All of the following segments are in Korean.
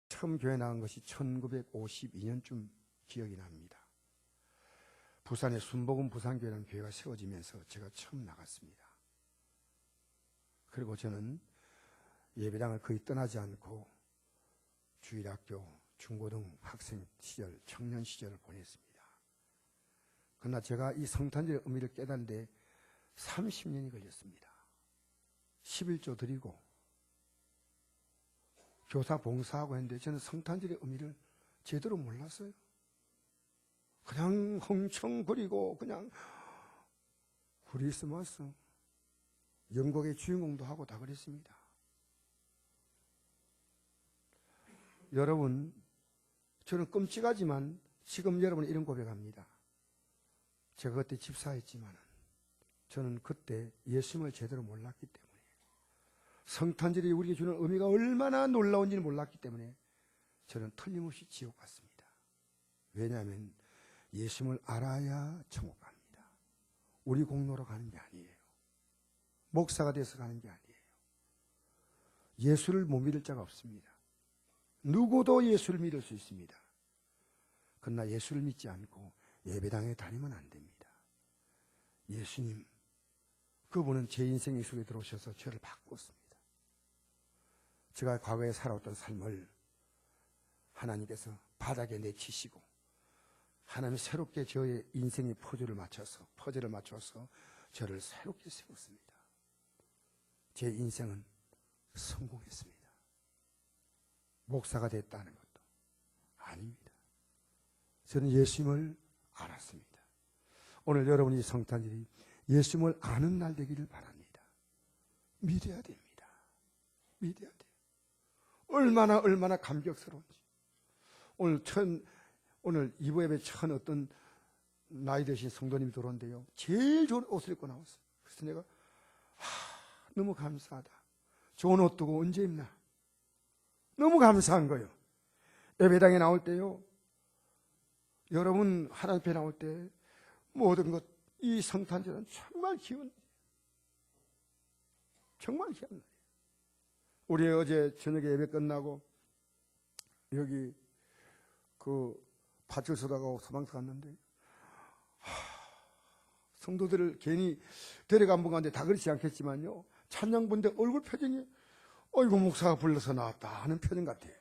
처음 교회 나간 것이 1952년쯤 기억이 납니다. 부산의 순복음 부산교회라는 교회가 세워지면서 제가 처음 나갔습니다. 그리고 저는 예배당을 거의 떠나지 않고 주일학교, 중고등 학생 시절, 청년 시절을 보냈습니다. 그러나 제가 이 성탄절의 의미를 깨닫는데 30년이 걸렸습니다. 11조 드리고 교사 봉사하고 했는데 저는 성탄절의 의미를 제대로 몰랐어요. 그냥 흥청거리고 그냥 크리스마스 영국의 주인공도 하고 다 그랬습니다. 여러분, 저는 끔찍하지만 지금 여러분 이런 고백합니다. 제가 그때 집사했지만 저는 그때 예수님을 제대로 몰랐기 때문에, 성탄절이 우리에게 주는 의미가 얼마나 놀라운지는 몰랐기 때문에 저는 틀림없이 지옥 갔습니다. 왜냐하면 예수님을 알아야 천국 갑니다. 우리 공로로 가는 게 아니에요. 목사가 돼서 가는 게 아니에요. 예수를 못 믿을 자가 없습니다. 누구도 예수를 믿을 수 있습니다. 그러나 예수를 믿지 않고 예배당에 다니면 안 됩니다. 예수님, 그분은 제 인생 속에 들어오셔서 저를 바꿨습니다. 제가 과거에 살아왔던 삶을 하나님께서 바닥에 내치시고 하나님이 새롭게 저의 인생의 퍼즐을 맞춰서 저를 새롭게 세웠습니다. 제 인생은 성공했습니다. 목사가 됐다는 것도 아닙니다. 저는 예수님을 알았습니다. 오늘 여러분이 성탄절이 예수님을 아는 날 되기를 바랍니다. 믿어야 됩니다. 믿어야 돼요. 얼마나 감격스러운지. 오늘 이부 예배 천 어떤 나이 드신 성도님이 들어온대요. 제일 좋은 옷을 입고 나왔어요. 그래서 내가 너무 감사하다. 좋은 옷 두고 언제 입나? 너무 감사한 거예요. 예배당에 나올 때요, 여러분 하나님 앞에 나올 때 모든 것, 이 성탄절은 정말 기운, 정말 기운 날이에요. 우리 어제 저녁에 예배 끝나고 여기 그 파출소다가 소방서 갔는데 성도들을 괜히 데려간 분 가운데 다 그렇지 않겠지만요, 찬양분들 얼굴 표정이 어이구 목사가 불러서 나왔다 하는 표정 같아요.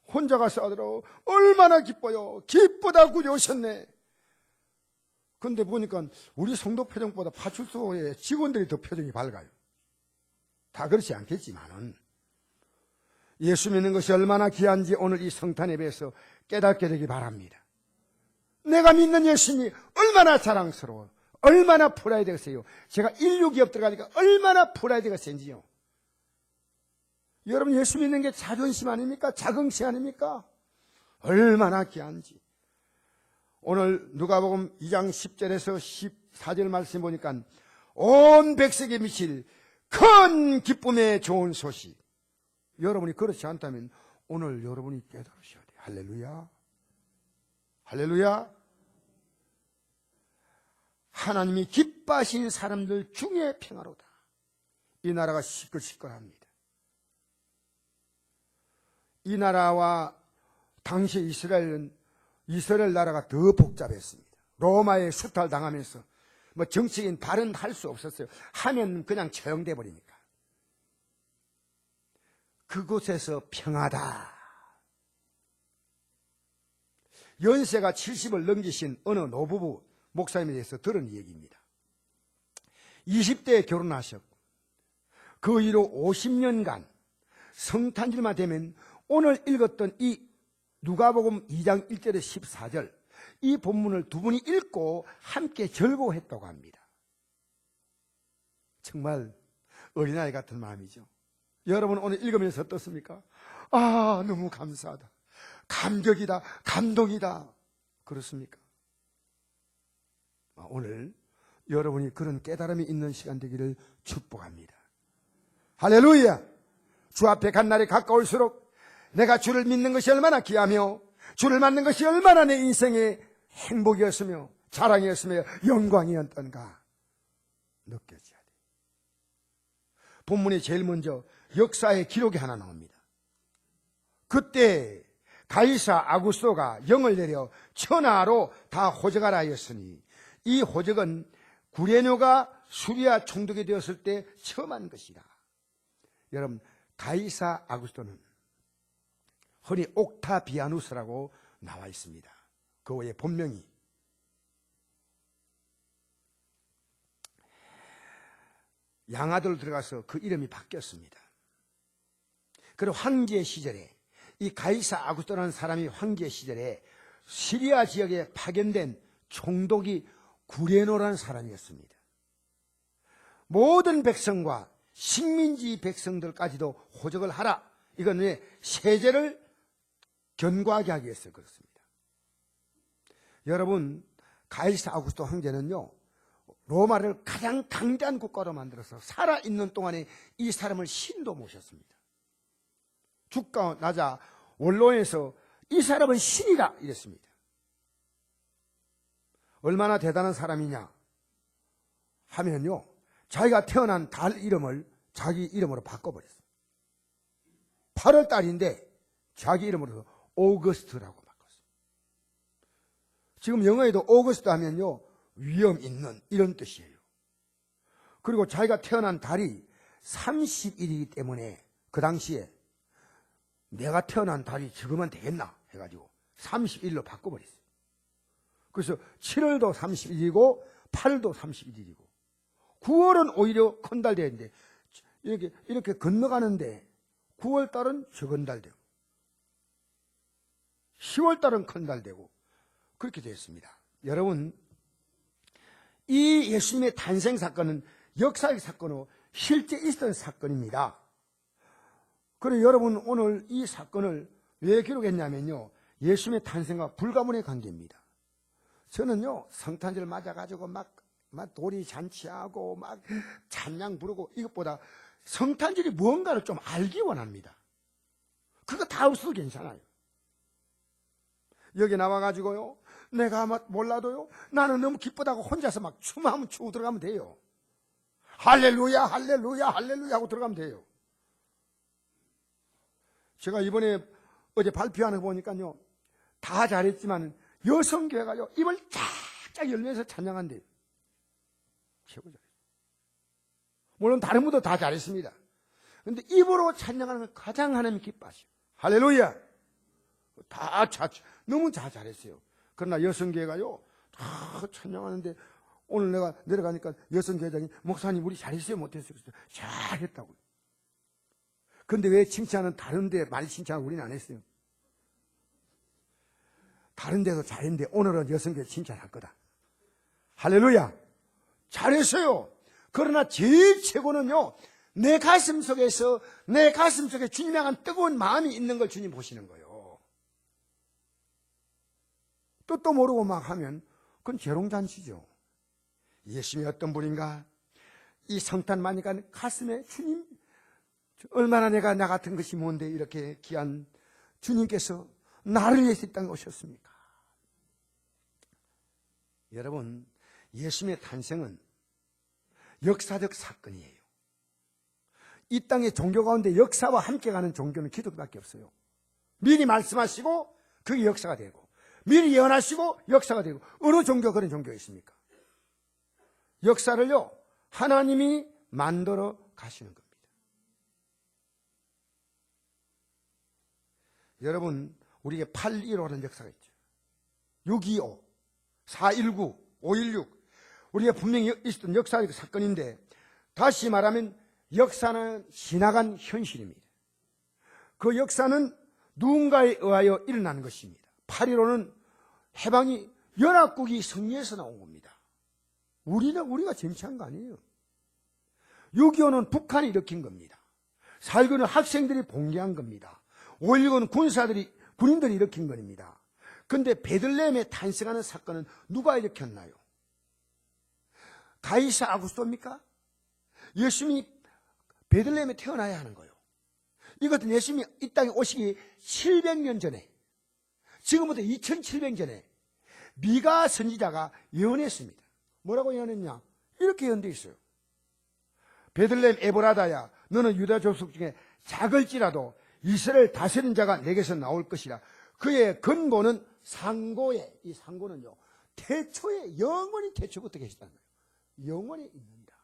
혼자 가서 하더라고 얼마나 기뻐요. 기쁘다 구리 오셨네. 그런데 보니까 우리 성도 표정보다 파출소의 직원들이 더 표정이 밝아요. 다 그렇지 않겠지만은 예수 믿는 것이 얼마나 귀한지 오늘 이 성탄 예배에서 깨닫게 되기 바랍니다. 내가 믿는 예수님이 얼마나 자랑스러워, 얼마나 프라이드가 세요. 제가 인류기업 들어가니까 얼마나 프라이드가 센지요. 여러분, 예수 믿는 게 자존심 아닙니까? 자긍심 아닙니까? 얼마나 귀한지. 오늘 누가복음 2장 10절에서 14절 말씀 보니까 온 백성에 미칠 큰 기쁨의 좋은 소식. 여러분이 그렇지 않다면 오늘 여러분이 깨달으셔야 돼요. 할렐루야. 할렐루야. 하나님이 기뻐하신 사람들 중에 평화로다. 이 나라가 시끌시끌합니다. 이 나라와 당시 이스라엘 나라가 더 복잡했습니다. 로마에 수탈당하면서 뭐 정치인 발언할 수 없었어요. 하면 그냥 처형돼 버리니까. 그곳에서 평화다. 연세가 70을 넘기신 어느 노부부 목사님에 대해서 들은 얘기입니다. 20대에 결혼하셨고 그 이후 50년간 성탄절만 되면 오늘 읽었던 이 누가복음 2장 1절에 14절 이 본문을 두 분이 읽고 함께 즐거워했다고 합니다. 정말 어린아이 같은 마음이죠. 여러분 오늘 읽으면서 어떻습니까? 아, 너무 감사하다. 감격이다. 감동이다. 그렇습니까? 오늘 여러분이 그런 깨달음이 있는 시간 되기를 축복합니다. 할렐루야. 주 앞에 간 날이 가까울수록 내가 주를 믿는 것이 얼마나 귀하며 주를 만난 것이 얼마나 내 인생의 행복이었으며 자랑이었으며 영광이었던가 느껴져야 돼. 본문에 제일 먼저 역사의 기록이 하나 나옵니다. 그때 가이사 아구스토가 영을 내려 천하로 다 호적하라 하였으니 이 호적은 구레노가 수리아 총독이 되었을 때 처음 한 것이다. 여러분, 가이사 아구스토는 흔히 옥타비아누스라고 나와 있습니다. 그 외에 본명이. 양아들로 들어가서 그 이름이 바뀌었습니다. 그리고 황제 시절에 이 가이사 아구스토라는 사람이 황제 시절에 시리아 지역에 파견된 총독이 구레노라는 사람이었습니다. 모든 백성과 식민지 백성들까지도 호적을 하라. 이건 왜 세제를 견고하게 하기 위해서 그렇습니다. 여러분, 가이사 아구스토 황제는요, 로마를 가장 강대한 국가로 만들어서 살아있는 동안에 이 사람을 신도 모셨습니다. 죽고 나자 원로에서 이 사람은 신이다 이랬습니다. 얼마나 대단한 사람이냐 하면요, 자기가 태어난 달 이름을 자기 이름으로 바꿔버렸어요. 8월 달인데 자기 이름으로 오거스트라고 바꿨어요. 지금 영어에도 오거스트 하면요, 위험 있는 이런 뜻이에요. 그리고 자기가 태어난 달이 30일이기 때문에 그 당시에 내가 태어난 달이 적으면 되겠나 해가지고 31일로 바꿔버렸어요. 그래서 7월도 31일이고 8월도 31일이고 9월은 오히려 큰 달 되는데 이렇게 건너가는데 9월 달은 적은 달 되고 10월 달은 큰 달 되고 그렇게 되었습니다. 여러분, 이 예수님의 탄생 사건은 역사적 사건으로 실제 있었던 사건입니다. 그리고 여러분, 오늘 이 사건을 왜 기록했냐면요, 예수님의 탄생과 불가문의 관계입니다. 저는요, 성탄절 맞아가지고 막 도리 잔치하고 막 찬양 부르고 이것보다 성탄절이 무언가를 좀 알기 원합니다. 그거 다 없어도 괜찮아요. 여기 나와가지고요, 내가 아마 몰라도요, 나는 너무 기쁘다고 혼자서 막 춤하면 추고 들어가면 돼요. 할렐루야 할렐루야 할렐루야 하고 들어가면 돼요. 제가 이번에 어제 발표하는 거 보니까요, 다 잘했지만 여성교회가요, 입을 쫙쫙 열면서 찬양한대요. 최고 잘했어요. 물론 다른 분도 다 잘했습니다. 그런데 입으로 찬양하는 걸 가장 하나님 기뻐하셔요. 할렐루야. 너무 다 잘했어요. 그러나 여성교회가요, 다 찬양하는데 오늘 내가 내려가니까 여성교회장이 목사님 우리 잘했어요 못했어요? 잘했다고요. 근데 왜 칭찬은 다른 데 많이 칭찬하고 우리는 안 했어요? 다른 데도 잘했는데 오늘은 여성교회 칭찬할 거다. 할렐루야. 잘했어요. 그러나 제일 최고는요, 내 가슴 속에 주님에 대한 뜨거운 마음이 있는 걸 주님 보시는 거예요. 뜻도 모르고 막 하면 그건 재롱잔치죠. 예수님이 어떤 분인가? 이 성탄 마니까 가슴에 주님, 얼마나 내가 나 같은 것이 뭔데 이렇게 귀한 주님께서 나를 위해서 이 땅에 오셨습니까? 여러분, 예수님의 탄생은 역사적 사건이에요. 이 땅의 종교 가운데 역사와 함께 가는 종교는 기독교밖에 없어요. 미리 말씀하시고 그게 역사가 되고, 미리 예언하시고 역사가 되고, 어느 종교 그런 종교가 있습니까? 역사를요, 하나님이 만들어 가시는 겁니다. 여러분, 우리에게 8.15라는 역사가 있죠. 6.25, 4.19, 5.16, 우리가 분명히 있었던 역사적 사건인데, 다시 말하면 역사는 지나간 현실입니다. 그 역사는 누군가에 의하여 일어나는 것입니다. 8.15는 해방이 연합국이 승리해서 나온 겁니다. 우리가 쟁취한 거 아니에요. 6.25는 북한이 일으킨 겁니다. 4.19는 학생들이 봉기한 겁니다. 5.16은 군인들이 일으킨 겁니다. 그런데 베들레헴에 탄생하는 사건은 누가 일으켰나요? 가이사 아구스토입니까? 예수님이 베들레헴에 태어나야 하는 거예요. 이것은 예수님이 이 땅에 오시기 700년 전에, 지금부터 2700년 전에 미가 선지자가 예언했습니다. 뭐라고 예언했냐? 이렇게 예언되어 있어요. 베들레헴 에브라다야, 너는 유다 족속 중에 작을지라도 이스라엘 다스리는 자가 내게서 나올 것이라. 그의 근본은 상고에, 이 상고는요, 태초에, 영원히 태초부터 계시다는 거예요. 영원히 있는다.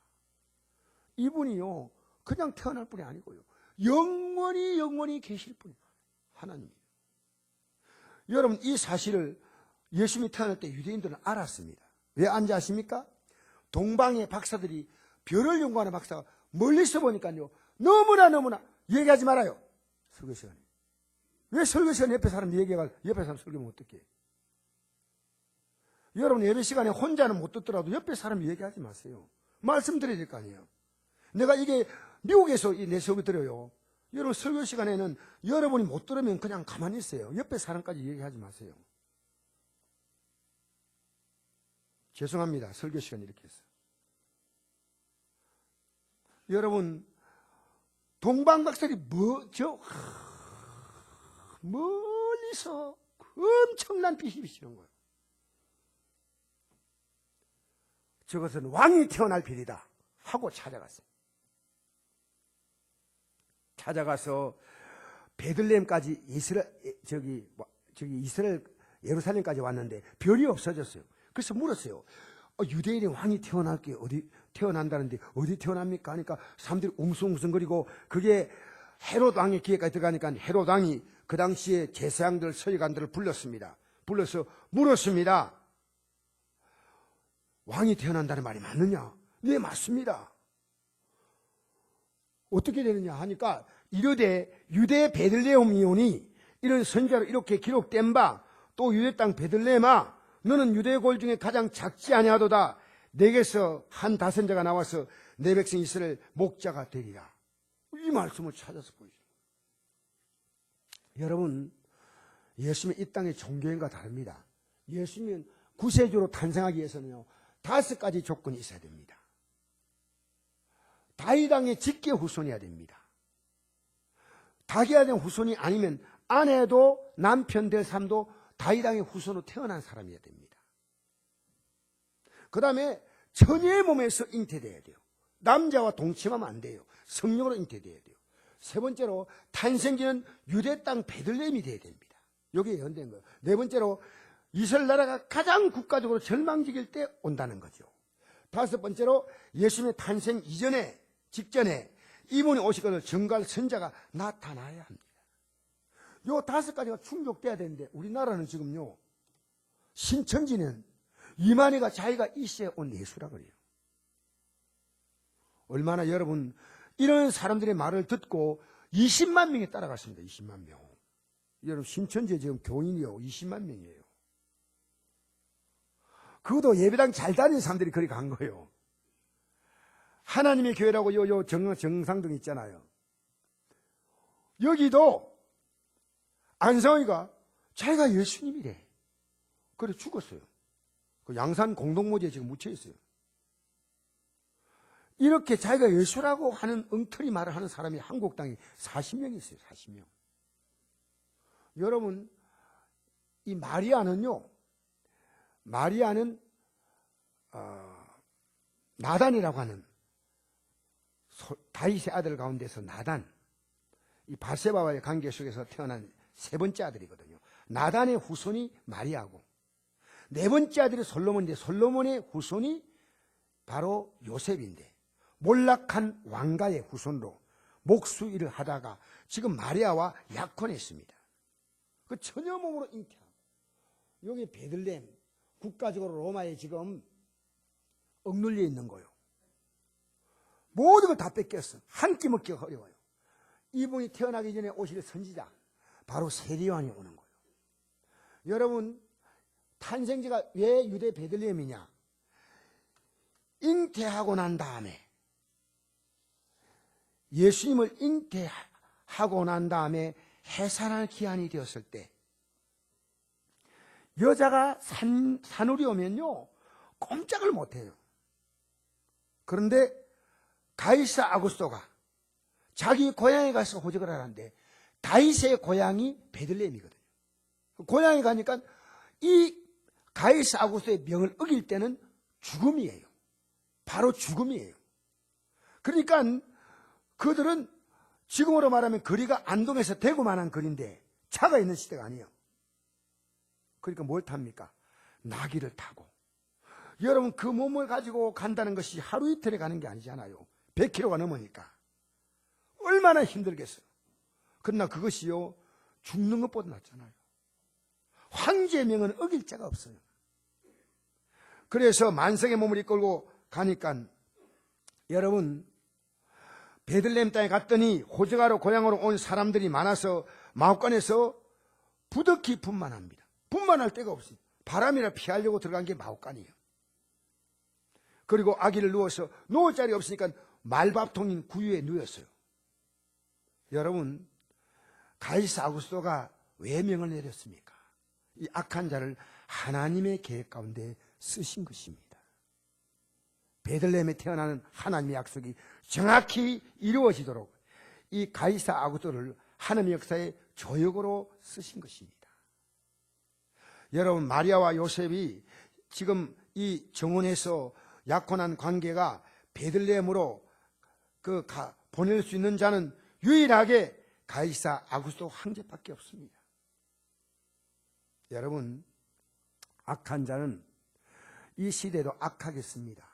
이분이요, 그냥 태어날 뿐이 아니고요, 영원히 계실 분이에요. 하나님이에요. 여러분, 이 사실을 예수님이 태어날 때 유대인들은 알았습니다. 왜 안지 아십니까? 동방의 박사들이, 별을 연구하는 박사가 멀리서 보니까요, 너무나 얘기하지 말아요. 설교 시간에. 왜 설교 시간에 옆에 사람 얘기가, 옆에 사람 설교면 어떡해? 여러분, 예배 시간에 혼자는 못 듣더라도 옆에 사람 얘기하지 마세요. 말씀드려야 될 거 아니에요. 내가 이게 미국에서 내 설교 드려요. 여러분, 설교 시간에는 여러분이 못 들으면 그냥 가만히 있어요. 옆에 사람까지 얘기하지 마세요. 죄송합니다. 설교 시간 이렇게 했어요. 여러분, 동방박사들이 멀리서 엄청난 빛이 비치는 거예요. 저것은 왕이 태어날 빛이다 하고 찾아갔어요. 찾아가서 베들레헴까지 이스라엘 예루살렘까지 왔는데 별이 없어졌어요. 그래서 물었어요. 유대인의 왕이 태어날 게 어디 태어난다는데 어디 태어납니까? 하니까 사람들이 웅성웅성거리고, 그게 헤롯 왕의 기회까지 들어가니까 헤롯 왕이 그 당시에 제사장들, 서기관들을 불렀습니다. 불러서 물었습니다. 왕이 태어난다는 말이 맞느냐? 네, 맞습니다. 어떻게 되느냐 하니까, 이르되 유대 베들레헴이오니 이런 선지자로 이렇게 기록된 바, 또 유대 땅 베들레헴아, 너는 유대 골 중에 가장 작지 아니하도다. 내게서 한 다선자가 나와서 내 백성 이스라엘 목자가 되리라. 이 말씀을 찾아서 보이죠. 여러분, 예수님은 이 땅의 종교인과 다릅니다. 예수님은 구세주로 탄생하기 위해서는요, 5가지 조건이 있어야 됩니다. 다윗 왕의 직계 후손이어야 됩니다. 다윗 왕의 후손이 아니면 아내도 남편 될 사람도 다윗 왕의 후손으로 태어난 사람이어야 됩니다. 그 다음에 처녀의 몸에서 잉태돼야 돼요. 남자와 동침하면 안 돼요. 성령으로 잉태돼야 돼요. 세 번째로, 탄생기는 유대 땅 베들레헴이 돼야 됩니다. 여기에 연된 거예요. 네 번째로, 이스라엘 나라가 가장 국가적으로 절망적일 때 온다는 거죠. 5번째로, 예수님의 탄생 이전에, 직전에 이분이 오시거든 증거할 선자가 나타나야 합니다. 요 5가지가 충족돼야 되는데, 우리나라는 지금요, 신천지는 이만희가 자기가 이시에 온 예수라 그래요. 얼마나 여러분, 이런 사람들의 말을 듣고 20만 명이 따라갔습니다. 20만 명. 여러분, 신천지에 지금 교인이요, 20만 명이에요. 그것도 예배당 잘 다니는 사람들이 거기 간 거예요. 하나님의 교회라고 요 정상등 있잖아요. 여기도 안성이가 자기가 예수님이래. 그래 죽었어요. 그 양산 공동모지에 지금 묻혀 있어요. 이렇게 자기가 예수라고 하는 엉터리 말을 하는 사람이 한국 땅에 40명 있어요. 40명. 여러분, 이 마리아는 나단이라고 하는 다윗의 아들 가운데서 나단, 이 바세바와의 관계 속에서 태어난 세 번째 아들이거든요. 나단의 후손이 마리아고, 네 번째 아들이 솔로몬인데 솔로몬의 후손이 바로 요셉인데, 몰락한 왕가의 후손으로 목수일을 하다가 지금 마리아와 약혼했습니다. 그 처녀 몸으로 잉태하고, 여기 베들레헴, 국가적으로 로마에 지금 억눌려 있는 거예요. 모든 걸 다 뺏겼어. 한 끼 먹기가 어려워요. 이분이 태어나기 전에 오실 선지자, 바로 세리요한이 오는 거예요. 여러분, 탄생지가 왜 유대 베들레헴이냐? 잉태하고 난 다음에, 예수님을 잉태하고 난 다음에 해산할 기한이 되었을 때, 여자가 산울이 오면요, 꼼짝을 못해요. 그런데 가이사 아구스토가 자기 고향에 가서 호적을 하는데, 다윗의 고향이 베들레헴이거든요. 고향에 가니까 이 가이사 아구스토의 명을 어길 때는 죽음이에요. 바로 죽음이에요. 그러니까 그들은 지금으로 말하면 거리가 안동에서 대구만한 거리인데 차가 있는 시대가 아니에요. 그러니까 뭘 탑니까? 나귀를 타고. 여러분, 그 몸을 가지고 간다는 것이 하루 이틀에 가는 게 아니잖아요. 100km가 넘으니까 얼마나 힘들겠어요. 그러나 그것이요, 죽는 것보다 낫잖아요. 황제의 명은 어길 자가 없어요. 그래서 만성의 몸을 이끌고 가니까 여러분, 베들레헴 땅에 갔더니 호적하러 고향으로 온 사람들이 많아서 마옥간에서 부득이 분만합니다. 분만할 데가 없어요. 바람이라 피하려고 들어간 게 마옥간이에요. 그리고 아기를 누워서 놓을 자리 없으니까 말밥통인 구유에 누웠어요. 여러분, 가이사 아구스토가 왜 명을 내렸습니까? 이 악한 자를 하나님의 계획 가운데 쓰신 것입니다. 베들레헴에 태어나는 하나님의 약속이 정확히 이루어지도록 이 가이사 아구스토를 하나님의 역사의 조역으로 쓰신 것입니다. 여러분, 마리아와 요셉이 지금 이 정원에서 약혼한 관계가 베들레헴으로 보낼 수 있는 자는 유일하게 가이사 아구스토 황제밖에 없습니다. 여러분, 악한 자는 이 시대도 악하겠습니다.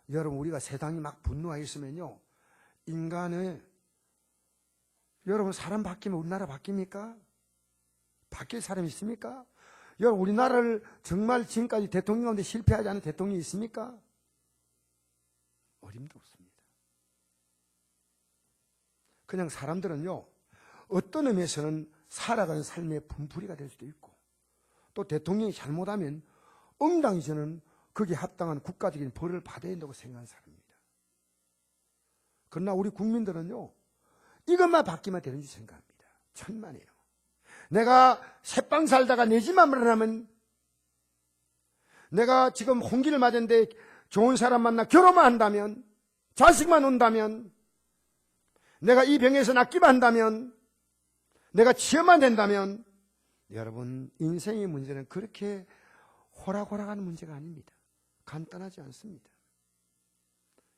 여러분, 우리가 세상이 막 분노하였으면요, 인간을, 여러분, 사람 바뀌면 우리나라 바뀝니까? 바뀔 사람이 있습니까? 여러분, 우리나라를 정말 지금까지 대통령 가운데 실패하지 않은 대통령이 있습니까? 어림도 없습니다. 그냥 사람들은요, 어떤 의미에서는 살아가는 삶의 분풀이가 될 수도 있고, 또 대통령이 잘못하면 응당히 저는 거기에 합당한 국가적인 벌을 받아야 된다고 생각하는 사람입니다. 그러나 우리 국민들은요, 이것만 바뀌면 되는 줄 생각합니다. 천만에요. 내가 새빵 살다가 내 집만 물어나면, 내가 지금 홍기를 맞았는데 좋은 사람 만나 결혼만 한다면, 자식만 온다면, 내가 이 병에서 낫기만 한다면, 내가 치료만 된다면, 여러분, 인생의 문제는 그렇게 호락호락하는 문제가 아닙니다. 간단하지 않습니다.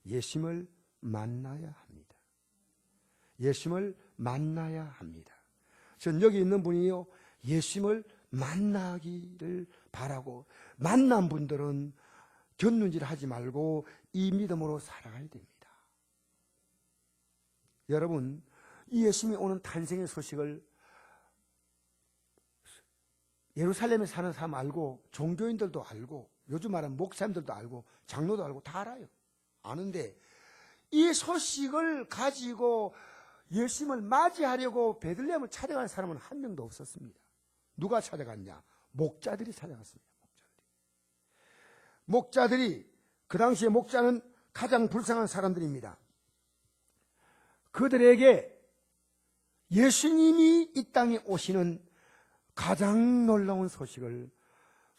예수님을 만나야 합니다. 예수님을 만나야 합니다. 전 여기 있는 분이요, 예수님을 만나기를 바라고, 만난 분들은 곁눈질 하지 말고 이 믿음으로 살아가야 됩니다. 여러분, 이 예수님이 오는 탄생의 소식을 예루살렘에 사는 사람 알고, 종교인들도 알고, 요즘 말하는 목사님들도 알고, 장로도 알고, 다 알아요. 아는데 이 소식을 가지고 예수님을 맞이하려고 베들레헴을 찾아간 사람은 한 명도 없었습니다. 누가 찾아갔냐? 목자들이 찾아갔습니다. 목자들이, 그 당시에 목자는 가장 불쌍한 사람들입니다. 그들에게 예수님이 이 땅에 오시는 가장 놀라운 소식을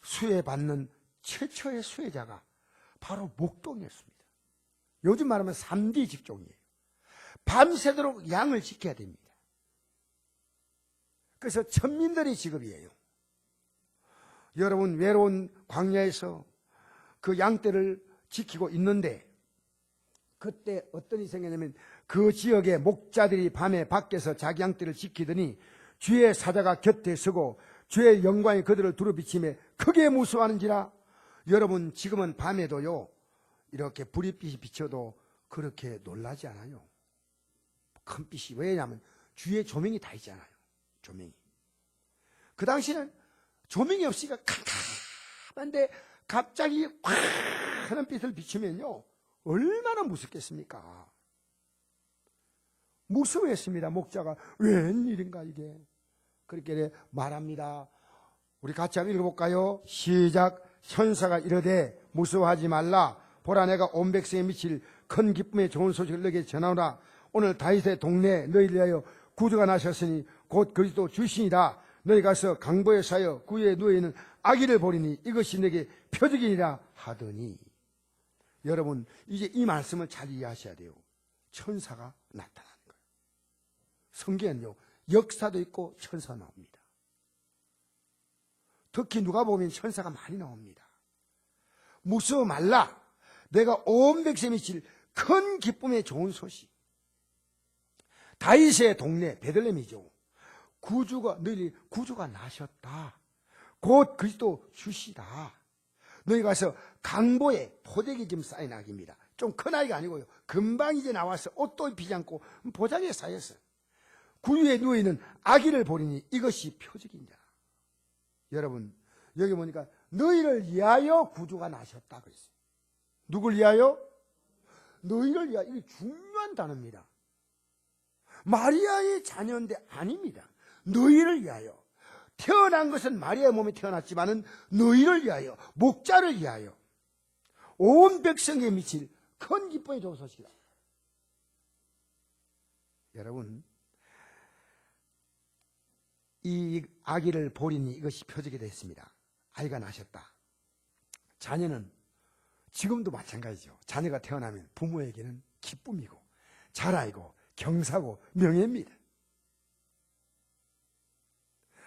수혜받는 최초의 수혜자가 바로 목동이었습니다. 요즘 말하면 3D 직종이에요. 밤새도록 양을 지켜야 됩니다. 그래서 천민들의 직업이에요. 여러분, 외로운 광야에서 그 양떼를 지키고 있는데, 그때 어떤 일이 생겼냐면, 그 지역의 목자들이 밤에 밖에서 자기 양떼를 지키더니 주의 사자가 곁에 서고 주의 영광이 그들을 두루비치며 크게 무서워하는지라. 여러분, 지금은 밤에도요, 이렇게 불빛이 비쳐도 그렇게 놀라지 않아요. 큰 빛이. 왜냐하면 주위에 조명이 다 있잖아요. 조명이. 그 당시에는 조명이 없으니까 캄캄한데 갑자기 확 하는 빛을 비추면요, 얼마나 무섭겠습니까? 무서워했습니다. 목자가. 웬일인가 이게. 그렇게 말합니다. 우리 같이 한번 읽어볼까요? 시작. 천사가 이르되 무서워하지 말라. 보라, 내가 온 백성에 미칠 큰 기쁨의 좋은 소식을 너에게 전하오라. 오늘 다윗의 동네에 너희를 위하여 구주가 나셨으니 곧 그리스도 주시니라. 너희 가서 강보에 사여 구유에 누워있는 아기를 보리니 이것이 내게 표적이니라 하더니. 여러분, 이제 이 말씀을 잘 이해하셔야 돼요. 천사가 나타나는 거예요. 성경은요, 역사도 있고 천사 나옵니다. 특히 누가 보면 천사가 많이 나옵니다. 무서워 말라. 내가 온 백성에 미칠 큰 기쁨의 좋은 소식. 다윗의 동네 베들레헴이죠. 너희들이 구주가 나셨다. 곧 그리스도 주시다. 너희 가서 강보에 포대기 좀 쌓인 아기입니다. 좀 큰 아이가 아니고요. 금방 이제 나와서 옷도 입히지 않고 보자기에 쌓였어요. 구유에 누워있는 아기를 보리니 이것이 표적이니라. 여러분, 여기 보니까 너희를 위하여 구주가 나셨다 그랬어요. 누굴 위하여? 너희를 위하여. 이게 중요한 단어입니다. 마리아의 자녀인데 아닙니다. 너희를 위하여. 태어난 것은 마리아의 몸에 태어났지만은 너희를 위하여, 목자를 위하여 온 백성에 미칠 큰 기쁨의 좋은 소식이다. 여러분, 이 아기를 보리니 이것이 표적이 됐습니다. 아이가 나셨다. 자녀는 지금도 마찬가지죠. 자녀가 태어나면 부모에게는 기쁨이고 자랑이고 경사고 명예입니다.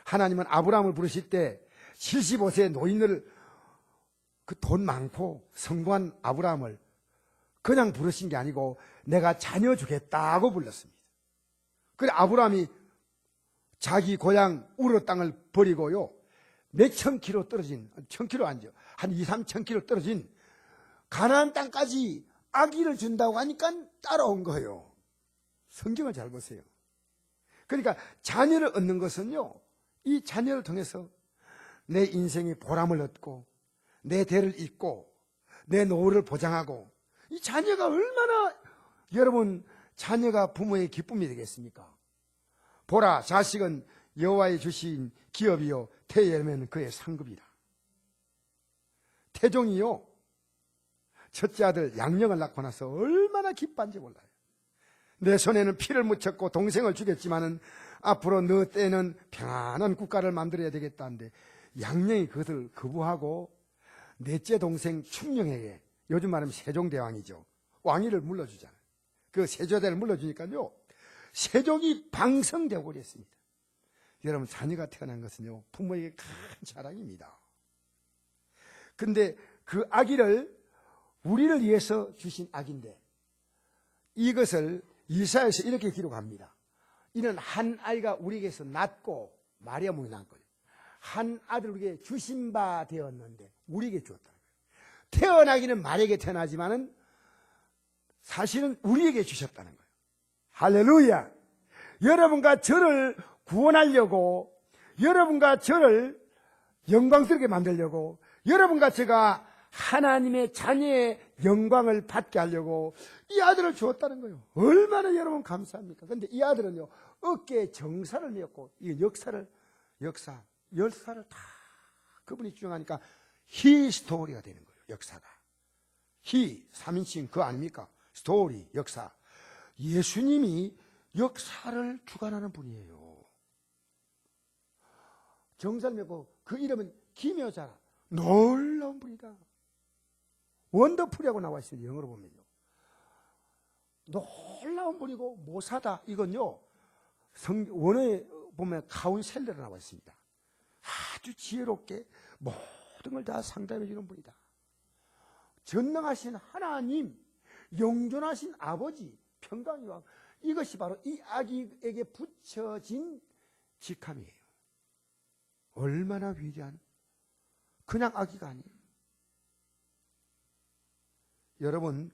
하나님은 아브라함을 부르실 때 75세 노인을 그 돈 많고 성공한 아브라함을 그냥 부르신 게 아니고 내가 자녀 주겠다고 불렀습니다. 그래 아브라함이 자기 고향 우르 땅을 버리고요. 몇천 킬로 떨어진, 1000킬로 아니죠. 한 2, 3천 킬로 떨어진 가나안 땅까지 아기를 준다고 하니까 따라온 거예요. 성경을 잘 보세요. 그러니까 자녀를 얻는 것은요. 이 자녀를 통해서 내 인생의 보람을 얻고 내 대를 잇고 내 노후를 보장하고 이 자녀가 얼마나 여러분 자녀가 부모의 기쁨이 되겠습니까? 보라 자식은 여호와의 주신 기업이요 태어나면 그의 상급이라. 태종이요 첫째 아들 양령을 낳고 나서 얼마나 기뻐한지 몰라요. 내 손에는 피를 묻혔고 동생을 죽였지만은 앞으로 너 때는 평안한 국가를 만들어야 되겠다는데 양령이 그것을 거부하고 넷째 동생 충령에게 요즘 말하면 세종대왕이죠. 왕위를 물려주잖아요. 그 세조대를 물려주니까요. 세종이 방성되고 그랬습니다. 여러분 자녀가 태어난 것은요. 부모에게 큰 자랑입니다. 근데 그 아기를 우리를 위해서 주신 아기인데 이것을 이사야에서 이렇게 기록합니다. 이는 한 아이가 우리에게서 낳고 마리아 몸에 낳은 거예요. 한 아들 우리에게 주신 바 되었는데 우리에게 주었다는 거예요. 태어나기는 마리아에게 태어나지만은 사실은 우리에게 주셨다는 거예요. 할렐루야. 여러분과 저를 구원하려고 여러분과 저를 영광스럽게 만들려고 여러분과 제가 하나님의 자녀의 영광을 받게 하려고 이 아들을 주었다는 거예요. 얼마나 여러분 감사합니까? 그런데 이 아들은요 어깨에 정사를 메었고 이 역사를 다 그분이 주장하니까 히스토리가 되는 거예요. 역사가 히 3인칭 그 아닙니까? 스토리 역사. 예수님이 역사를 주관하는 분이에요. 정사를 메고 그 이름은 기묘자라. 놀라운 분이다. 원더풀이라고 나와 있어요. 영어로 보면요. 놀라운 분이고 모사다. 이건요. 원어에 보면 카운셀러로 나와 있습니다. 아주 지혜롭게 모든 걸 다 상담해 주는 분이다. 전능하신 하나님, 영존하신 아버지, 평강의 왕. 이것이 바로 이 아기에게 붙여진 직함이에요. 얼마나 위대한 그냥 아기가 아니에요. 여러분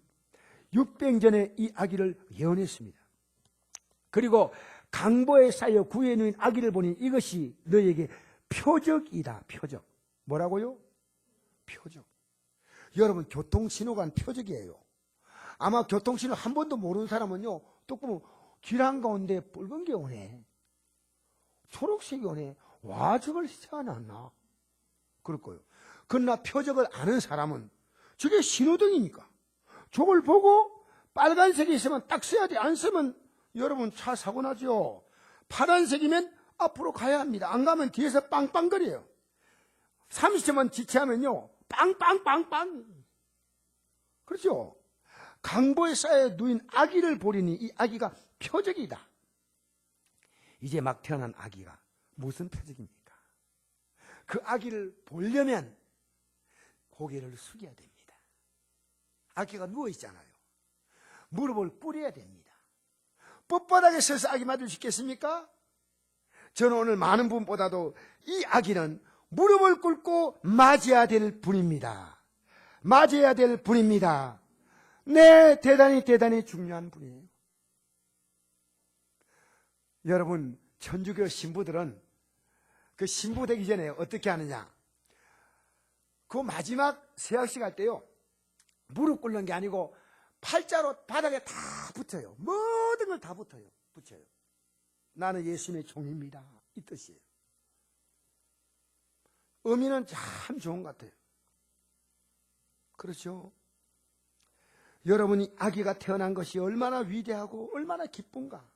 600전에 이 아기를 예언했습니다. 그리고 강보에 쌓여 구해 놓인 아기를 보니 이것이 너희에게 표적이다. 표적. 뭐라고요? 표적. 여러분 교통신호가 표적이에요. 아마 교통신호 한 번도 모르는 사람은요 또 보면 길 한가운데 붉은 게 오네, 초록색이 오네, 와 저걸 세워놨나 그럴 거예요. 그러나 표적을 아는 사람은 저게 신호등이니까 저걸 보고 빨간색이 있으면 딱 써야 돼. 안 쓰면 여러분 차 사고 나죠. 파란색이면 앞으로 가야 합니다. 안 가면 뒤에서 빵빵거려요. 30초만 지체하면요 빵빵빵빵. 그렇죠. 강보에 쌓여 누인 아기를 보리니 이 아기가 표적이다. 이제 막 태어난 아기가 무슨 표적입니까? 그 아기를 보려면 고개를 숙여야 됩니다. 아기가 누워있잖아요. 무릎을 꿇어야 됩니다. 뻣뻣하게 서서 아기 맞을 수 있겠습니까? 저는 오늘 많은 분보다도 이 아기는 무릎을 꿇고 맞이해야 될 분입니다. 맞이해야 될 분입니다. 네, 대단히 중요한 분이에요. 여러분, 천주교 신부들은 그 신부 되기 전에 어떻게 하느냐? 그 마지막 세약식 할 때요, 무릎 꿇는 게 아니고 팔자로 바닥에 다 붙어요. 모든 걸 다 붙여요. 나는 예수님의 종입니다. 이 뜻이에요. 의미는 참 좋은 것 같아요. 그렇죠? 여러분이 아기가 태어난 것이 얼마나 위대하고 얼마나 기쁜가.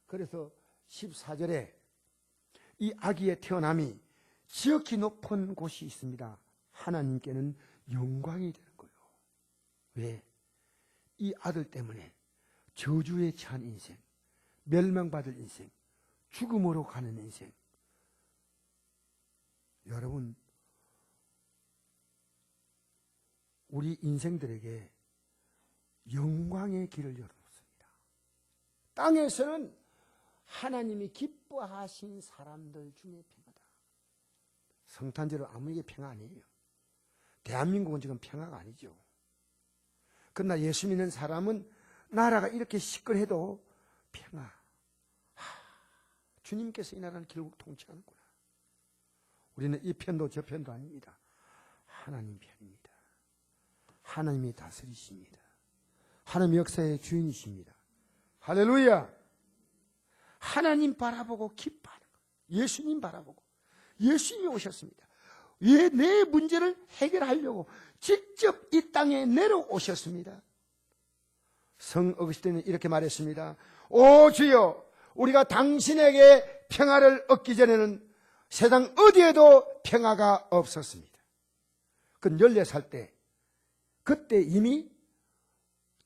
그래서 14절에 이 아기의 태어남이 지극히 높은 곳이 있습니다. 하나님께는 영광이 되는 거예요. 왜? 이 아들 때문에 저주에 처한 인생, 멸망받을 인생, 죽음으로 가는 인생. 여러분, 우리 인생들에게 영광의 길을 열어놓습니다. 땅에서는 하나님이 기뻐하신 사람들 중에 평화다. 성탄절은 아무에게 평화 아니에요. 대한민국은 지금 평화가 아니죠. 그러나 예수 믿는 사람은 나라가 이렇게 시끌해도 평화. 주님께서 이 나라를 결국 통치하는구나. 우리는 이 편도 저 편도 아닙니다. 하나님 편입니다. 하나님이 다스리십니다. 하나님 역사의 주인이십니다. 할렐루야. 하나님 바라보고 기뻐하는 거예요. 예수님 바라보고. 예수님이 오셨습니다. 내 문제를 해결하려고 직접 이 땅에 내려오셨습니다. 성 어거스틴은 이렇게 말했습니다. 오 주여, 우리가 당신에게 평화를 얻기 전에는 세상 어디에도 평화가 없었습니다. 그 14살 때, 그때 이미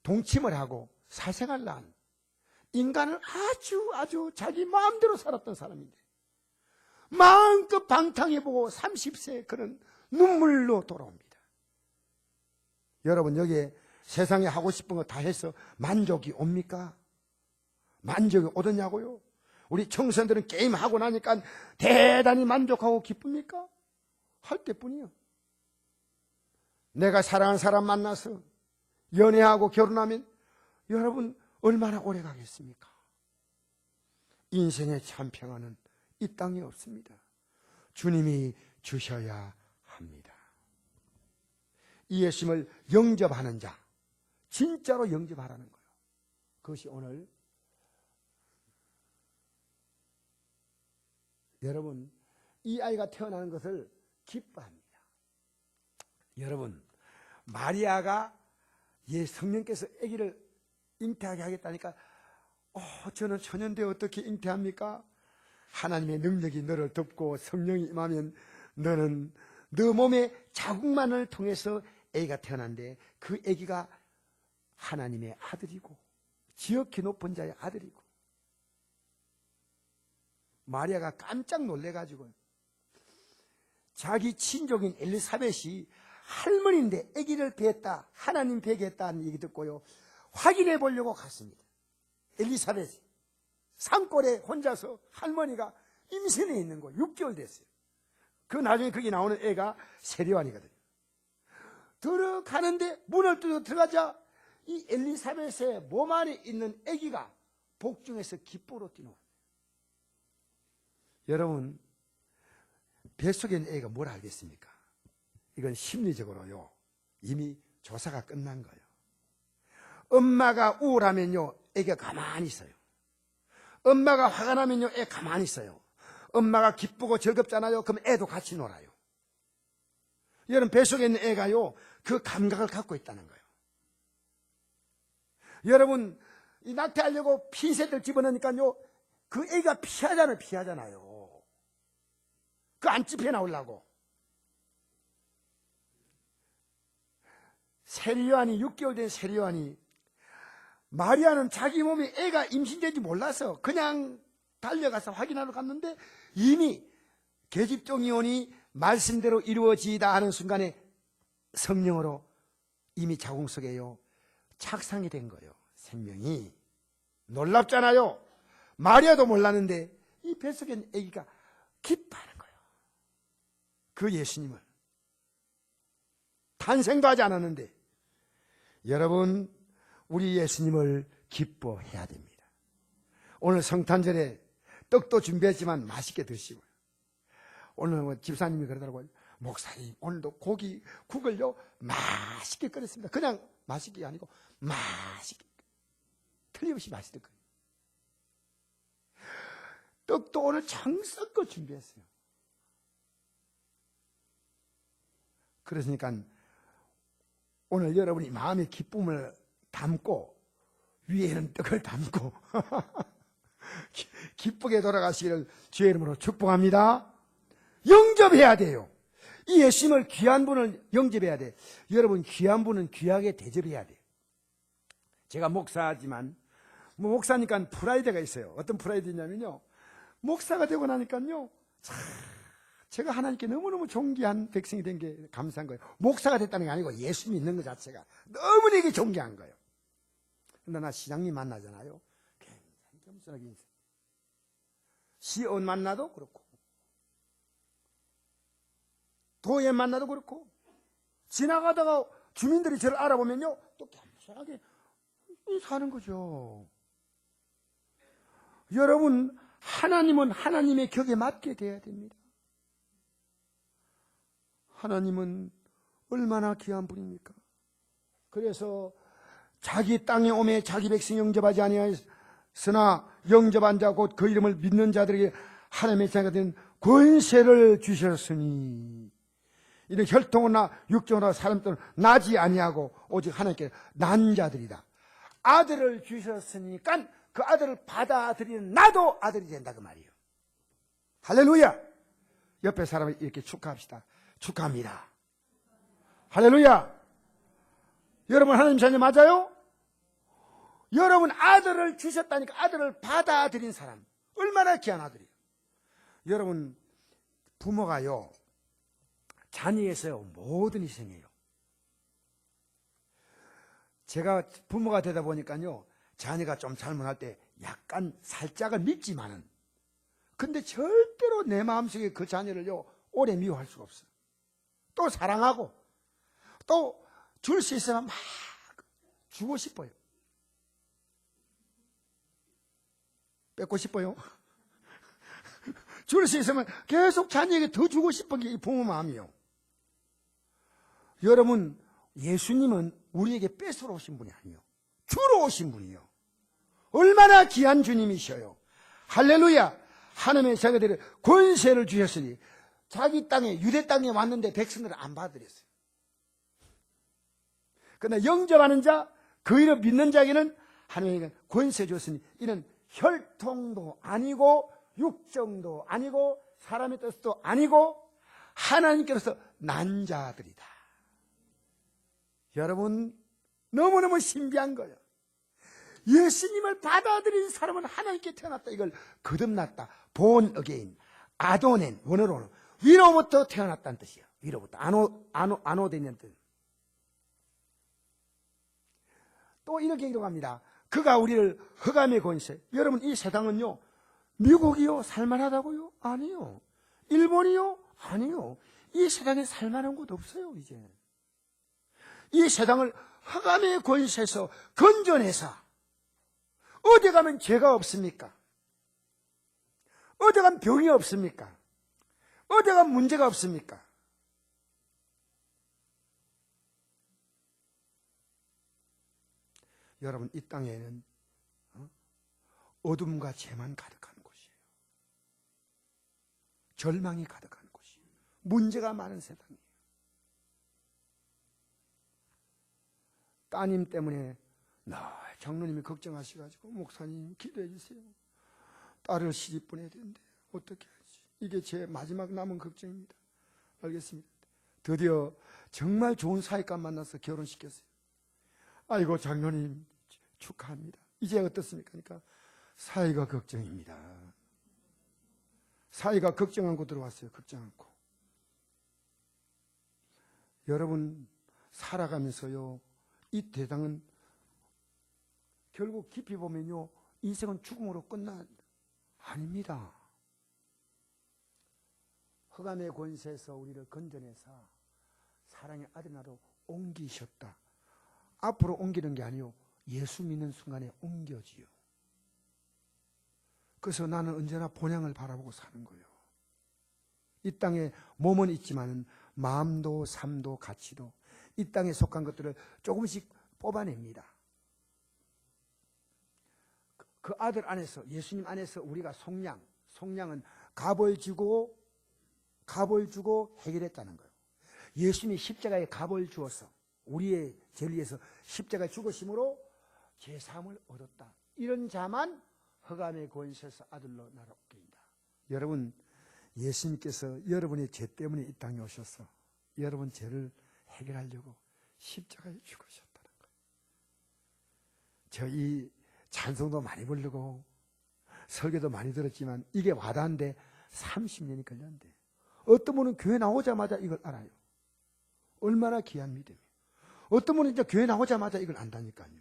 동침을 하고 사생활을 한 인간을 아주 자기 마음대로 살았던 사람인데, 마음껏 방탕해보고 30세에 그런 눈물로 돌아옵니다. 여러분, 여기에 세상에 하고 싶은 거 다 해서 만족이 옵니까? 만족이 오더냐고요? 우리 청소년들은 게임하고 나니까 대단히 만족하고 기쁩니까? 할 때뿐이요. 내가 사랑하는 사람 만나서 연애하고 결혼하면 여러분 얼마나 오래 가겠습니까? 인생의 참 평화는 이 땅에 없습니다. 주님이 주셔야 합니다. 이 예수님을 영접하는 자, 진짜로 영접하라는 거예요. 그것이 오늘 여러분, 이 아이가 태어나는 것을 기뻐합니다. 여러분, 마리아가 성령께서 아기를 잉태하게 하겠다니까 저는 처녀인데 어떻게 잉태합니까? 하나님의 능력이 너를 덮고 성령이 임하면 너는 너 몸의 자국만을 통해서 아기가 태어난데, 그 아기가 하나님의 아들이고 지극히 높은 자의 아들이고. 마리아가 깜짝 놀래가지고 자기 친족인 엘리사벳이 할머니인데 아기를 배했다, 하나님 배게 했다는 얘기 듣고요, 확인해 보려고 갔습니다. 엘리사벳이 산골에 혼자서 할머니가 임신해 있는 거 6개월 됐어요. 그 나중에 거기 나오는 애가 세리완이거든요. 들어가는데 문을 뚫고 들어가자 이 엘리사벳의 몸 안에 있는 아기가 복중에서 기뻐로 뛰노. 여러분, 뱃속에 있는 애가 뭘 알겠습니까? 이건 심리적으로요, 이미 조사가 끝난 거예요. 엄마가 우울하면요, 애가 가만히 있어요. 엄마가 화가 나면요, 애 가만히 있어요. 엄마가 기쁘고 즐겁잖아요. 그럼 애도 같이 놀아요. 여러분, 뱃속에 있는 애가요, 그 감각을 갖고 있다는 거예요. 여러분, 이 낙태하려고 핀셋을 집어넣으니까요, 그 애가 피하잖아요. 그 안 찝혀 나오려고. 세리요한이, 6개월 된 세리요한이, 마리아는 자기 몸에 애가 임신된지 몰라서 그냥 달려가서 확인하러 갔는데, 이미 계집종이 오니 말씀대로 이루어지다 하는 순간에 성령으로 이미 자궁 속에요 착상이 된 거예요. 생명이. 놀랍잖아요. 마리아도 몰랐는데 이 뱃속에 있는 아기가 기뻐하는 거예요. 그 예수님을. 탄생도 하지 않았는데. 여러분, 우리 예수님을 기뻐해야 됩니다. 오늘 성탄절에 떡도 준비했지만 맛있게 드시고요. 오늘 집사님이 그러더라고요. 목사님, 오늘도 국을요 맛있게 끓였습니다. 그냥 맛있게 아니고 맛있게, 틀림없이 맛있을 거예요. 떡도 오늘 정성껏 준비했어요. 그러니까 오늘 여러분이 마음의 기쁨을 담고 위에는 떡을 담고 기쁘게 돌아가시기를 주의 이름으로 축복합니다. 영접해야 돼요. 이 예수님을 귀한 분을 영접해야 돼. 여러분, 귀한 분은 귀하게 대접해야 돼요. 제가 목사지만 목사니까 프라이드가 있어요. 어떤 프라이드냐면요, 목사가 되고 나니까요, 제가 하나님께 너무너무 존귀한 백성이 된 게 감사한 거예요. 목사가 됐다는 게 아니고 예수 믿는 것 자체가 너무 되게 존귀한 거예요. 근데 나 시장님 만나잖아요. 굉장히 겸손하게 인생. 시온 만나도 그렇고, 도에 만나도 그렇고, 지나가다가 주민들이 저를 알아보면요, 또 겸손하게 사는 거죠. 여러분, 하나님은 하나님의 격에 맞게 돼야 됩니다. 하나님은 얼마나 귀한 분입니까? 그래서 자기 땅에 오매 자기 백성 영접하지 아니하였으나 영접한 자 곧 그 이름을 믿는 자들에게 하나님의 자녀가 된 권세를 주셨으니 이는 혈통이나 육정이나 사람들은 나지 아니하고 오직 하나님께 난 자들이다. 아들을 주셨으니까 그 아들을 받아들이는 나도 아들이 된다, 그 말이에요. 할렐루야. 옆에 사람을 이렇게 축하합시다. 축하합니다. 할렐루야. 여러분, 하나님 자녀 맞아요? 여러분, 아들을 주셨다니까 아들을 받아들인 사람, 얼마나 귀한 아들이에요. 여러분, 부모가요, 자녀에서 모든 희생해요. 제가 부모가 되다 보니까요, 자녀가 좀 잘못할 때 약간 살짝은 밉지만은, 근데 절대로 내 마음속에 그 자녀를요 오래 미워할 수가 없어요. 또 사랑하고 또 줄 수 있으면 막 주고 싶어요. 뺏고 싶어요. 줄 수 있으면 계속 자녀에게 더 주고 싶은 게 부모 마음이에요. 여러분, 예수님은 우리에게 뺏으러 오신 분이 아니에요. 주러 오신 분이에요. 얼마나 귀한 주님이셔요. 할렐루야. 하나님의 자녀들의 권세를 주셨으니 자기 땅에, 유대 땅에 왔는데 백성들을 안 받아들였어요. 그러나 영접하는 자, 그 이름 믿는 자에게는 하나님이 권세 줬으니 이는 혈통도 아니고 육정도 아니고 사람의 뜻도 아니고 하나님께서 난 자들이다. 여러분, 너무너무 신비한 거예요. 예수님을 받아들인 사람은 하나님께 태어났다. 이걸 거듭났다. born again. 아도넨, 원어로는 위로부터 태어났다는 뜻이에요. 위로부터. 아노되는 뜻. 또 이렇게 기록합니다. 그가 우리를 흑암의 권세. 여러분, 이 세상은요, 미국이요 살만하다고요? 아니요. 일본이요? 아니요. 이 세상에 살만한 곳 없어요. 이제 이 세상을 흑암의 권세에서 건져내서 어디 가면 죄가 없습니까? 어디 가면 병이 없습니까? 어디 가면 문제가 없습니까? 여러분, 이 땅에는 어둠과 죄만 가득한 곳이에요. 절망이 가득한 곳이에요. 문제가 많은 세상이에요. 따님 때문에 장로님이 걱정하셔가지고 목사님 기도해 주세요. 딸을 시집 보내야 되는데 어떻게 하지? 이게 제 마지막 남은 걱정입니다. 알겠습니다. 드디어 정말 좋은 사회감 만나서 결혼시켰어요. 아이고 장로님 축하합니다. 이제 어떻습니까? 그러니까 사이가 걱정입니다. 사이가 걱정 않고 들어왔어요. 걱정 않고. 여러분, 살아가면서요, 이 대상은 결국 깊이 보면요, 인생은 죽음으로 아닙니다. 흑암의 권세에서 우리를 건져내서 사랑의 아들 나로 옮기셨다. 앞으로 옮기는 게 아니요, 예수 믿는 순간에 옮겨지요. 그래서 나는 언제나 본향을 바라보고 사는 거예요. 이 땅에 몸은 있지만 마음도 삶도 가치도 이 땅에 속한 것들을 조금씩 뽑아냅니다. 그 아들 안에서, 예수님 안에서 우리가 속량은 값을 주고 해결했다는 거예요. 예수님이 십자가에 값을 주어서 우리의 죄를 위해서 십자가에 죽으심으로 죄사함을 얻었다. 이런 자만 흑암의 권세에서 아들로 나롭게인다. 여러분, 예수님께서 여러분의 죄 때문에 이 땅에 오셔서 여러분 죄를 해결하려고 십자가에 죽으셨다는 거예요. 저 이 찬송도 많이 부르고 설교도 많이 들었지만 이게 와닿는데 30년이 걸렸는데, 어떤 분은 교회 나오자마자 이걸 알아요. 얼마나 귀한 믿음이에요. 어떤 분은 이제 교회 나오자마자 이걸 안다니까요.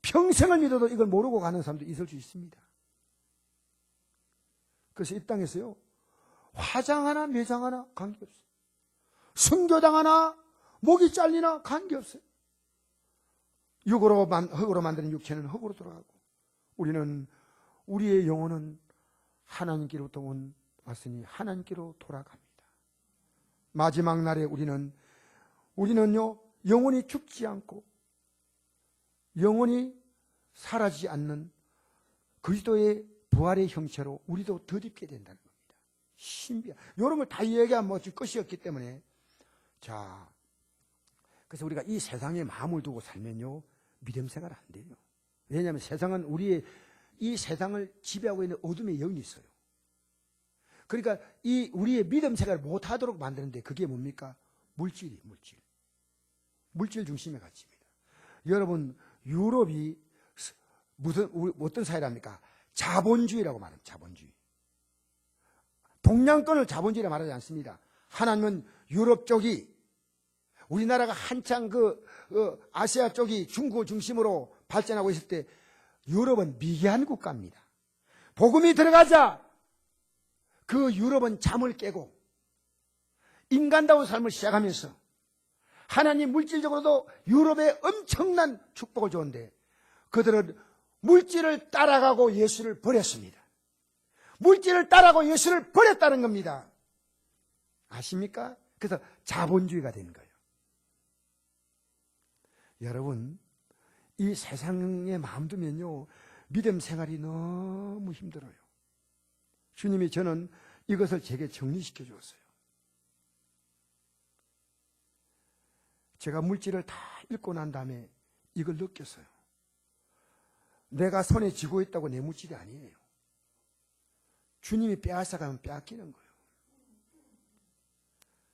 평생을 믿어도 이걸 모르고 가는 사람도 있을 수 있습니다. 그래서 이 땅에서요, 화장하나 매장하나 관계없어요. 순교당하나 목이 잘리나 관계없어요. 흙으로 만드는 육체는 흙으로 돌아가고, 우리는 우리의 영혼은 하나님께로부터 왔으니 하나님께로 돌아갑니다. 마지막 날에 우리는요, 영원히 죽지 않고 영원히 사라지지 않는 그리스도의 부활의 형체로 우리도 덧입게 된다는 겁니다. 신비한, 이런 걸 다 얘기하면 뭐 것이었기 때문에, 자, 그래서 우리가 이 세상에 마음을 두고 살면요, 믿음 생활 안 돼요. 왜냐하면 세상은 이 세상을 지배하고 있는 어둠의 영이 있어요. 그러니까 우리의 믿음 생활을 못하도록 만드는데 그게 뭡니까? 물질이에요. 물질 중심의 가치입니다. 여러분, 유럽이 어떤 사회랍니까? 자본주의라고 말합니다. 자본주의. 동양권을 자본주의라 말하지 않습니다. 하나님은 유럽 쪽이, 우리나라가 한창 아시아 쪽이 중국 중심으로 발전하고 있을 때 유럽은 미개한 국가입니다. 복음이 들어가자 그 유럽은 잠을 깨고 인간다운 삶을 시작하면서 하나님 물질적으로도 유럽에 엄청난 축복을 줬는데 그들은 물질을 따라가고 예수를 버렸습니다. 물질을 따라가고 예수를 버렸다는 겁니다. 아십니까? 그래서 자본주의가 된 거예요. 여러분, 이 세상에 마음 두면요, 믿음 생활이 너무 힘들어요. 주님이 저는 이것을 제게 정리시켜 주었어요. 제가 물질을 다 읽고 난 다음에 이걸 느꼈어요. 내가 손에 쥐고 있다고 내 물질이 아니에요. 주님이 빼앗아가면 빼앗기는 거예요.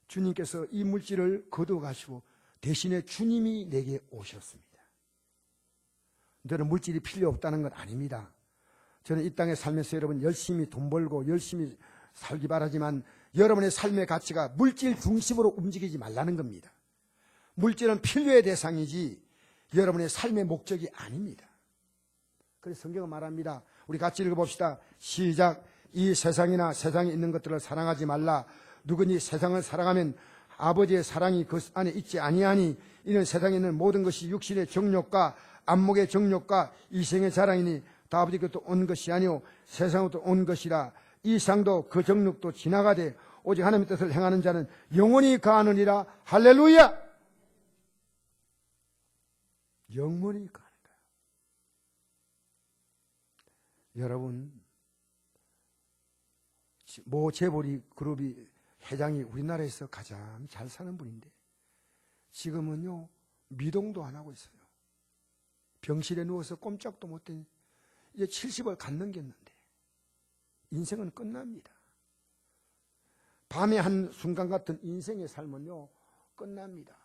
주님께서 이 물질을 거둬가시고 대신에 주님이 내게 오셨습니다. 저는 물질이 필요 없다는 건 아닙니다. 저는 이 땅에 살면서 여러분 열심히 돈 벌고 열심히 살기 바라지만 여러분의 삶의 가치가 물질 중심으로 움직이지 말라는 겁니다. 물질은 필요의 대상이지 여러분의 삶의 목적이 아닙니다. 그래서 성경은 말합니다. 우리 같이 읽어봅시다. 시작. 이 세상이나 세상에 있는 것들을 사랑하지 말라. 누구니 세상을 사랑하면 아버지의 사랑이 그 안에 있지 아니하니 이는 세상에 있는 모든 것이 육신의 정욕과 안목의 정욕과 이생의 자랑이니 다 아버지께로부터 온 것이 아니오 세상으로부터 온 것이라. 이 상도 그 정욕도 지나가되 오직 하나님의 뜻을 행하는 자는 영원히 거하느니라. 할렐루야. 영원히 거하는 거야. 여러분, 모 재벌이 그룹이 회장이 우리나라에서 가장 잘 사는 분인데 지금은요 미동도 안 하고 있어요. 병실에 누워서 꼼짝도 못해. 이제 70을 갓 넘겼는데 인생은 끝납니다. 밤의 한 순간 같은 인생의 삶은요 끝납니다.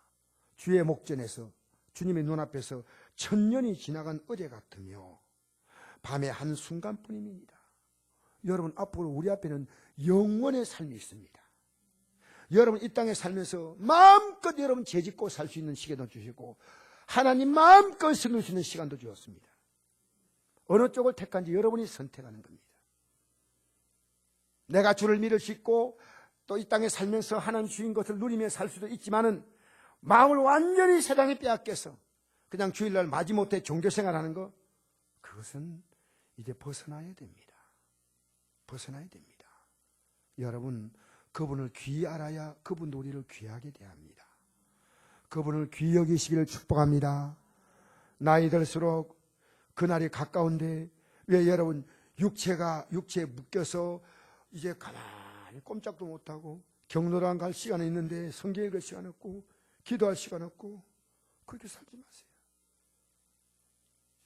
주의 목전에서 주님의 눈앞에서 천년이 지나간 어제 같으며 밤의 한 순간뿐입니다. 여러분, 앞으로 우리 앞에는 영원의 삶이 있습니다. 여러분, 이 땅에 살면서 마음껏 여러분 죄짓고 살 수 있는 시간도 주시고 하나님 마음껏 섬길 수 있는 시간도 주었습니다. 어느 쪽을 택한지 여러분이 선택하는 겁니다. 내가 주를 믿을 수 있고 또 이 땅에 살면서 하나님 주인 것을 누리며 살 수도 있지만은 마음을 완전히 세상에 빼앗겨서 그냥 주일날 마지못해 종교생활하는 거, 그것은 이제 벗어나야 됩니다. 벗어나야 됩니다. 여러분, 그분을 귀히 알아야 그분도 우리를 귀하게 대합니다. 그분을 귀히 여기시기를 축복합니다. 나이 들수록 그날이 가까운데 왜 여러분 육체에 묶여서 이제 가만히 꼼짝도 못하고 경로랑 갈 시간이 있는데 성경 읽을 시간 없고 기도할 시간 없고 그렇게 살지 마세요.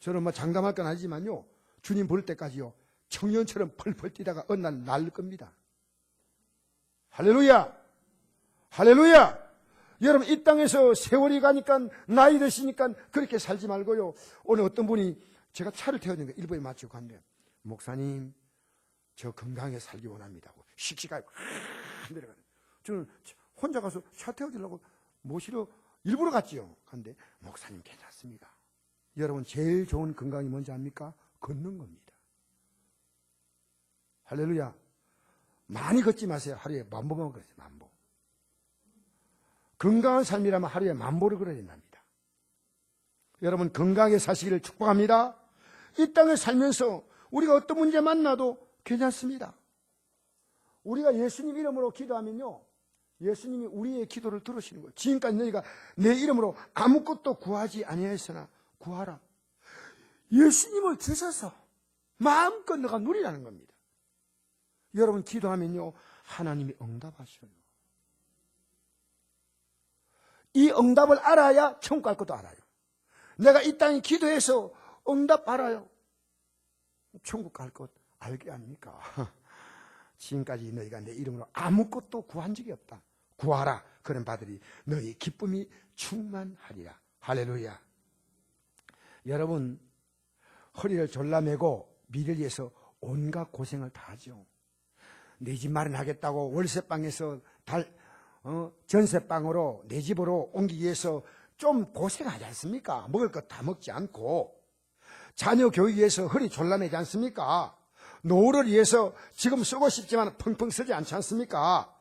저는 뭐 장담할 건 아니지만요, 주님 볼 때까지요 청년처럼 펄펄 뛰다가 어느 날 날 겁니다. 할렐루야! 할렐루야! 여러분, 이 땅에서 세월이 가니까 나이 드시니까 그렇게 살지 말고요. 오늘 어떤 분이 제가 차를 태웠는데 일본에 마치고 갔는데, 목사님 저 건강하게 살기 원합니다 하고 씩씩하게 내려가는. 저는 혼자 가서 차 태워주려고 모시러 일부러 갔지요. 근데 목사님 괜찮습니다. 여러분, 제일 좋은 건강이 뭔지 압니까? 걷는 겁니다. 할렐루야. 많이 걷지 마세요. 하루에 10,000보만 걸으세요. 10,000보. 건강한 삶이라면 하루에 10,000보를 걸어야 된답니다. 여러분, 건강하게 사시기를 축복합니다. 이 땅에 살면서 우리가 어떤 문제 만나도 괜찮습니다. 우리가 예수님 이름으로 기도하면요, 예수님이 우리의 기도를 들으시는 거예요. 지금까지 너희가 내 이름으로 아무것도 구하지 아니하였으나 구하라. 예수님을 드셔서 마음껏 너가 누리라는 겁니다. 여러분, 기도하면요 하나님이 응답하셔요. 이 응답을 알아야 천국 갈 것도 알아요. 내가 이 땅에 기도해서 응답 알아요. 천국 갈 것 알게 아닙니까? 지금까지 너희가 내 이름으로 아무것도 구한 적이 없다. 구하라. 그런 바들이 너희 기쁨이 충만하리라. 할렐루야. 여러분, 허리를 졸라매고 미래를 위해서 온갖 고생을 다 하죠. 내 집 마련하겠다고 월세방에서 전세방으로 내 집으로 옮기기 위해서 좀 고생하지 않습니까? 먹을 것 다 먹지 않고. 자녀 교육 위해서 허리 졸라매지 않습니까? 노후를 위해서 지금 쓰고 싶지만 펑펑 쓰지 않지 않습니까?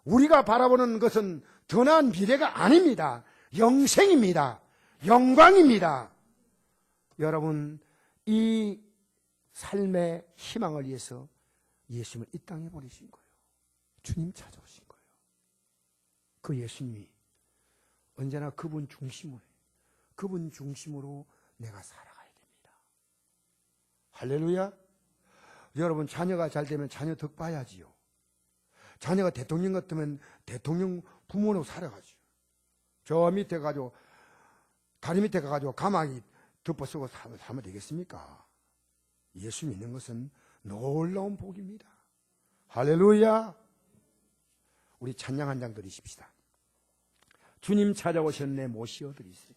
우리가 바라보는 것은 더 나은 미래가 아닙니다. 영생입니다. 영광입니다. 여러분, 이 삶의 희망을 위해서 예수님을 이 땅에 보내신 거예요. 주님 찾아오신 거예요. 그 예수님이 언제나 그분 중심으로 내가 살아가야 됩니다. 할렐루야. 여러분, 자녀가 잘 되면 자녀 덕 봐야지요. 자녀가 대통령 같으면 대통령 부모로 살아가죠. 저 밑에 가지고 다리 밑에 가가지고 가마귀 덮어 쓰고 살면 되겠습니까? 예수 믿는 것은 놀라운 복입니다. 할렐루야. 우리 찬양 한 장 드리십시다. 주님 찾아오셨네 모시어 드리세요.